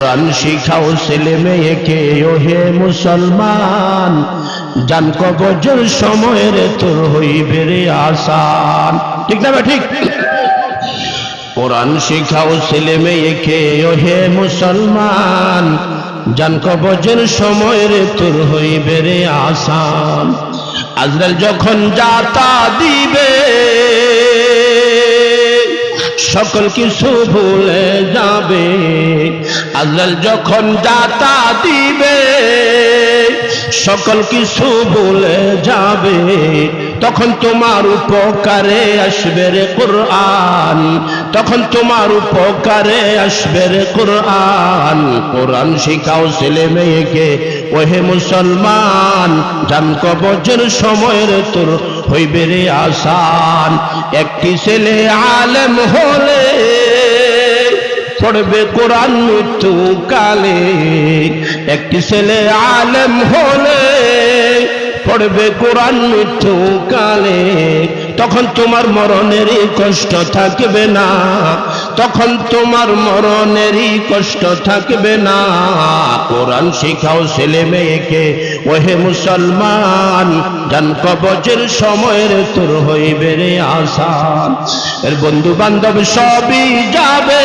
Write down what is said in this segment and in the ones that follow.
কোরআন শিখাও ছেলে মেয়েকে ও হে মুসলমান, জান কবজের সময়ের তোর হইবে রে আসান। ঠিক না ঠিক? কোরআন শিখাও ছেলে মেয়েকে ও হে মুসলমান, জান কবজের সময়ের তোর হইবে রে আসান। আজরাইল যখন যাতা দিবে সকল কিছু ভুলে যাবে। আজরাইল যখন যাতা দিবে সকল কিছু ভুলে যাবে। তখন তোমার উপকারে আসবে রে কোরআন, তখন তোমার উপকারে আসবে রে কোরআন। কোরআন শিখাও ছেলে মেয়েকে ও হে মুসলমান, জান কবজের সময়ের তোর হইবে রে আসান। একটি ছেলে আলেম হলে পড়বে কোরআন মৃত্যুকালে, একটি ছেলে আলেম হলে পড়বে কোরআন মৃত্যুকালে। তখন তোমার মরণেরই কষ্ট থাকবে না, তখন তোমার মরণেরই কষ্ট থাকবে না। কোরআন শিখাও ছেলে মেয়েকে ও হে মুসলমান, জান কবজের সময়ের তোর হইবে রে আসান। এর বন্ধু বান্ধব সবই যাবে,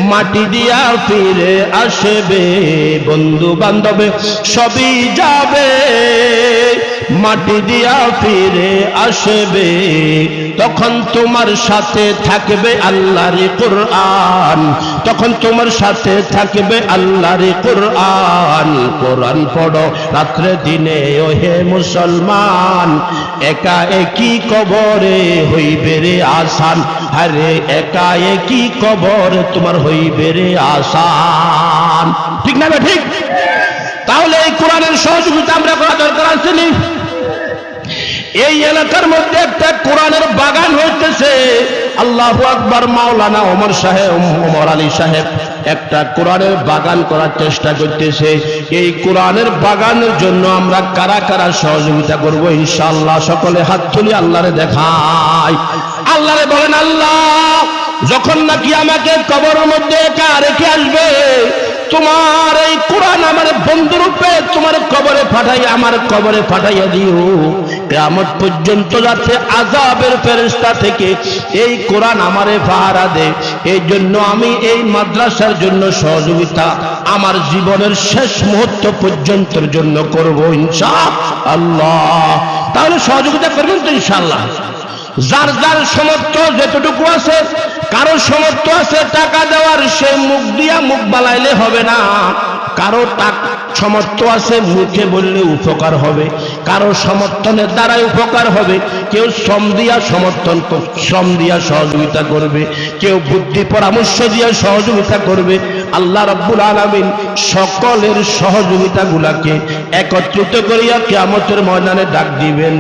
মাটি দিয়া ফিরে আসবে। বন্ধু বান্ধব সবই যাবে, মাটি দিয়া ফিরে আসবে। তখন তোমার সাথে থাকবে আল্লাহর কোরআন, তখন তোমার সাথে থাকবে আল্লাহর কোরআন। কোরআন পড়ো রাত্রে দিনে ও হে মুসলমান, একা একই কবরে হইবে রে আসান। আরে একা একই কবর তোমার হইবে রে আসান। ঠিক না ঠিক? তাহলে এই কোরআনের সহযোগিতা আমরা করা দরকার আছে নি? এই এলাকার মধ্যে একটা কোরআনের বাগান হইতেছে। আল্লাহু আকবার। মাওলানা ওমর আলী সাহেব একটা কোরআনের বাগান করার চেষ্টা করতেছে। এই কোরআনের বাগানের জন্য আমরা কারা কারা সহযোগিতা করব ইনশাআল্লাহ? সকলে হাত তুলি আল্লাহরে দেখাই। আল্লাহরে বলেন, আল্লাহ যখন নাকি আমাকে কবরের মধ্যে একা রেখে আসবে, তোমার এই কোরআন আমার বন্ধুরূপে তোমার কবরে পাঠাই, আমার কবরে পাঠাইয়া দিও। কিয়ামত পর্যন্ত যাতে আযাবের ফেরেশতা থেকে এই কোরআন আমারে পাহারা দে। এই জন্য আমি এই মাদ্রাসার জন্য সহযোগিতা আমার জীবনের শেষ মুহূর্ত পর্যন্তের জন্য করব ইনশাআল্লাহ। তাহলে সহযোগিতা করবেন তো ইনশাআল্লাহ? যার যার সামর্থ্য যেটুকু আছে, কারো সামর্থ্য আছে টাকা দেওয়ার, সে মুখ দিয়া মুখ বালাইলে হবে না। কারো সামর্থ্য আছে মুখে বললে উপকার হবে, কারো সমর্থনের দ্বারাই উপকার হবে। কেউ শ্রম দিয়া শ্রম দিয়া সহযোগিতা করবে, কেউ বুদ্ধি পরামর্শ দিয়া সহযোগিতা করবে। আল্লাহ রাব্বুল আলামিন সকলের সহযোগিতাগুলাকে একত্রিত করিয়া কিয়ামতের ময়দানে ডাক দিবেন।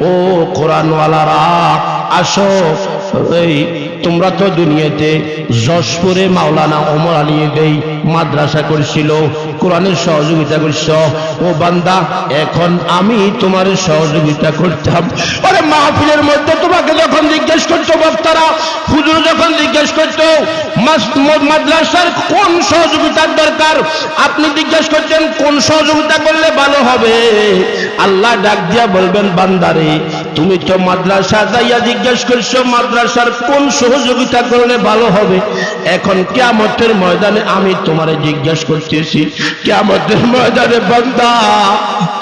ও কোরআনওয়ালারা আসো। এই তোমরা তো দুনিয়াতে যশপুরে মাওলানা ওমর আলী দেই মাদ্রাসা করছিল, কোরআনের সহযোগিতা করছ। ও বান্দা, এখন আমি তোমার সহযোগিতা করতাম। আরে মাহফিলের মধ্যে তোমাকে যখন জিজ্ঞেস করতো বক্তারা, হুজুর যখন জিজ্ঞেস করতো মাদ্রাসার কোন সহযোগিতার দরকার, আপনি জিজ্ঞেস করছেন কোন সহযোগিতা করলে ভালো হবে। আল্লাহ ডাক দিয়া বলবেন, বান্দারে তুমি তো মাদ্রাসা যাইয়া জিজ্ঞেস করছো মাদ্রাসার কোন সহযোগিতা করলে ভালো হবে। এখন কিয়ামতের ময়দানে আমি তোমারে জিজ্ঞেস করতেছি, কিয়ামতের ময়দানে বান্দা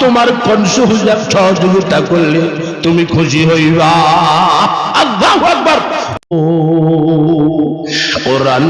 তোমার কোন সহযোগিতা করলে তুমি খুশি হইবা? আল্লাহু আকবার। ও কোরআন